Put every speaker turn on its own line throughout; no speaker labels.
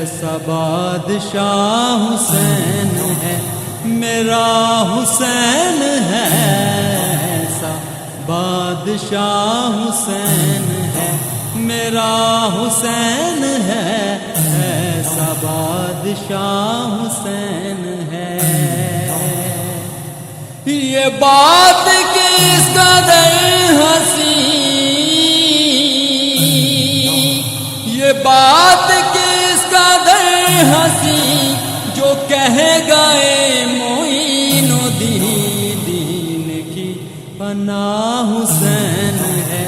ایسا بادشاہ حسین ہے میرا حسین ہے، ایسا بادشاہ حسین ہے میرا حسین ہے، ایسا بادشاہ حسین ہے۔ یہ بات کس قدر ہنسی، یہ بات کس قدر ہنسی جو کہہ گئے معین الدین، دین کی پناہ حسین ہے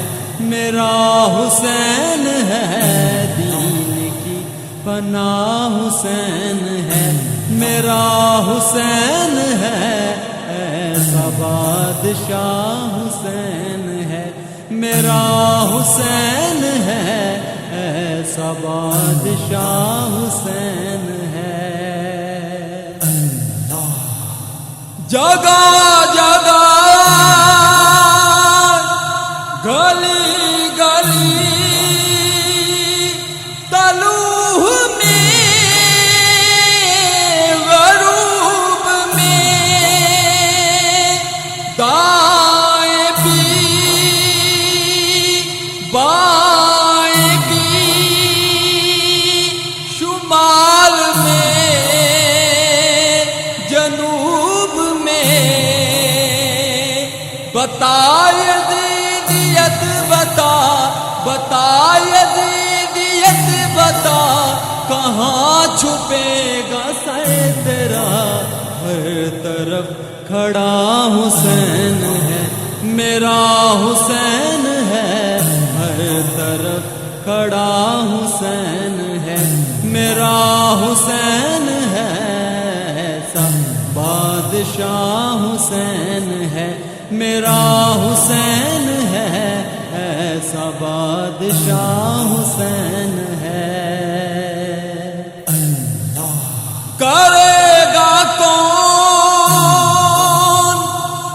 میرا حسین ہے، دین کی پناہ حسین ہے میرا حسین ہے، ایسا بادشاہ حسین ہے میرا حسین ہے، ایسا بادشاہ حسین ہے۔ جگہ جگہ گلی گلی طلوع میں غروب میں دائیں بھی بائیں بھی شمال میں جنوب میں بتا یزیدیت بتا، بتا یزیدیت بتا، کہاں چھپے گا سر تیرا، ہر طرف کھڑا حسین ہے میرا حسین ہے، ہر طرف کھڑا حسین ہے میرا حسین ہے، ایسا بادشاہ حسین ہے میرا حسین ہے، ایسا بادشاہ حسین ہے۔ کرے گا کون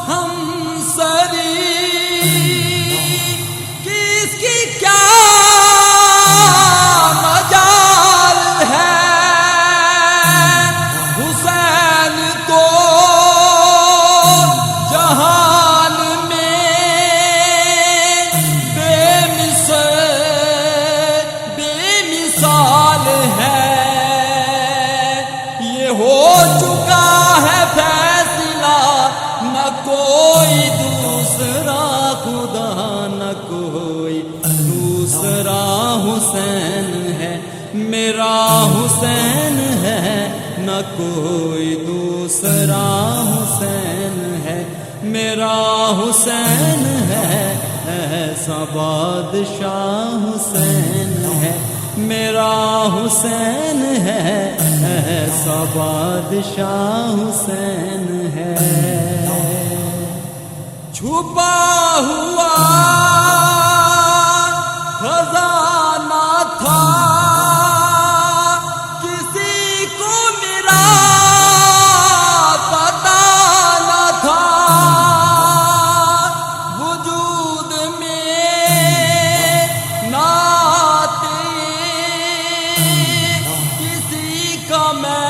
ہم سری، کس کی کیا مجال ہے، حسین تو جہان میں بے مثال ہے، یہ ہو چکا ہے فیصلہ، نہ کوئی دوسرا خدا، نہ کوئی دوسرا حسین ہے میرا حسین ہے، نہ کوئی دوسرا حسین ہے میرا حسین ہے، ایسا بادشاہ حسین ہے میرا حسین ہے، ایسا بادشاہ حسین ہے۔ چھپا ہوا خزانہ تھا کسی کو میرا پتا نہ تھا، وجود میں ناتے کسی کا میں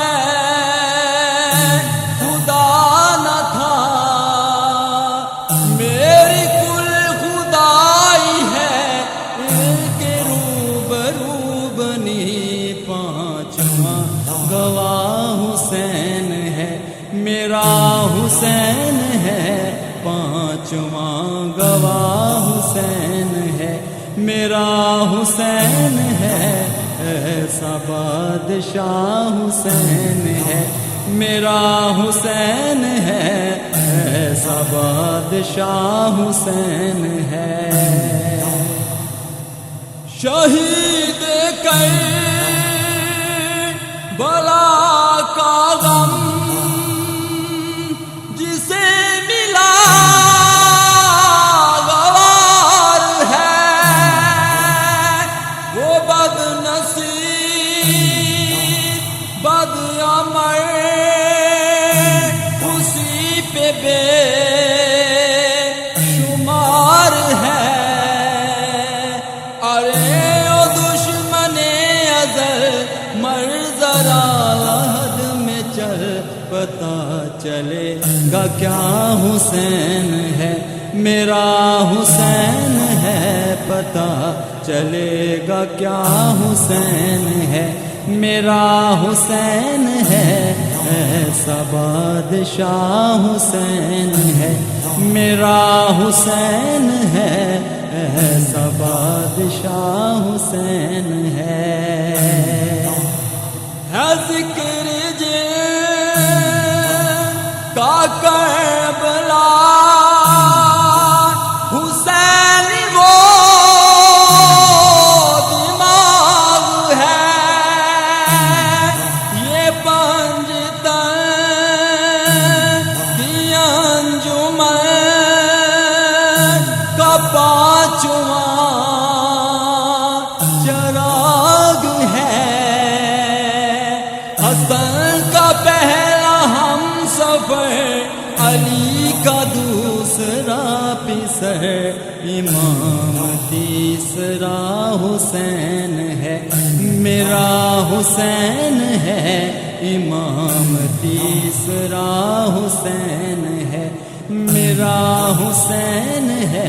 خدا نہ تھا، میری کل خدائی ہے ان کے روبرو بنی، پانچواں گواہ حسین ہے میرا حسین ہے، پانچواں گواہ حسین ہے میرا حسین ہے، ایسا بادشاہ حسین ہے میرا حسین ہے، ایسا بادشاہ حسین ہے۔ شہید کربلا کا غم جسے ملا گوار ہے، وہ بد نصیب بد عمل اسی پہ بے شمار ہے، ارے او دشمن ازل عمر ذرا حد میں چل پتا چلے گا کیا حسین ہے میرا حسین ہے پتا چلے گا کیا حسین ہے میرا حسین ہے ایسا بادشاہ حسین ہے میرا حسین ہے ایسا بادشاہ حسین ہے ذکر جن کا کربلا حسین وہ دماغ ہے یہ پنجتن کی انجمن کا پانچواں چراغ ہے حسن کا پہلا ہم سفر علی کا دوسرا پسر امام تیسرا حسین ہے میرا حسین ہے امام تیسرا حسین ہے میرا حسین ہے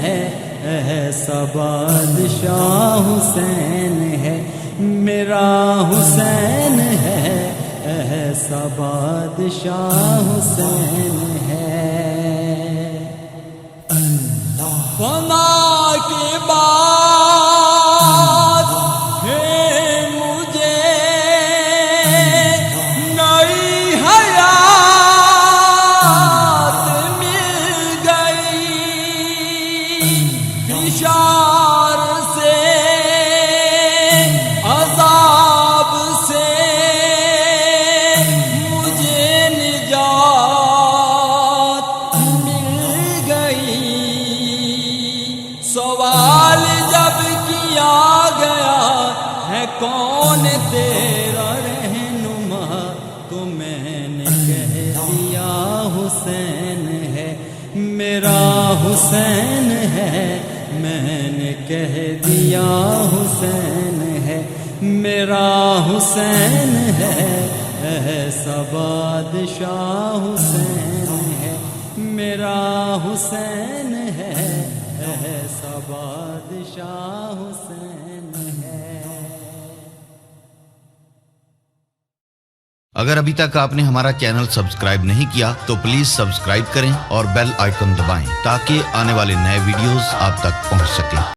ایسا بادشاہ حسین ہے میرا حسین ہے ایسا بادشاہ حسین ہے فنا کے بعد مجھے نئی حیات مل گئی اشار سے عذاب سے مجھے نجات مل گئی سوال جب کیا گیا ہے کون تیرا رہنما تو میں نے کہہ دیا حسین ہے میرا حسین ہے میں نے کہہ دیا حسین ہے میرا حسین ہے ایسا بادشاہ حسین ہے میرا حسین ہے ایسا بادشاہ حسین ہے
اگر ابھی تک آپ نے ہمارا چینل سبسکرائب نہیں کیا تو پلیز سبسکرائب کریں اور بیل آئیکن دبائیں تاکہ آنے والے نئے ویڈیوز آپ تک پہنچ سکیں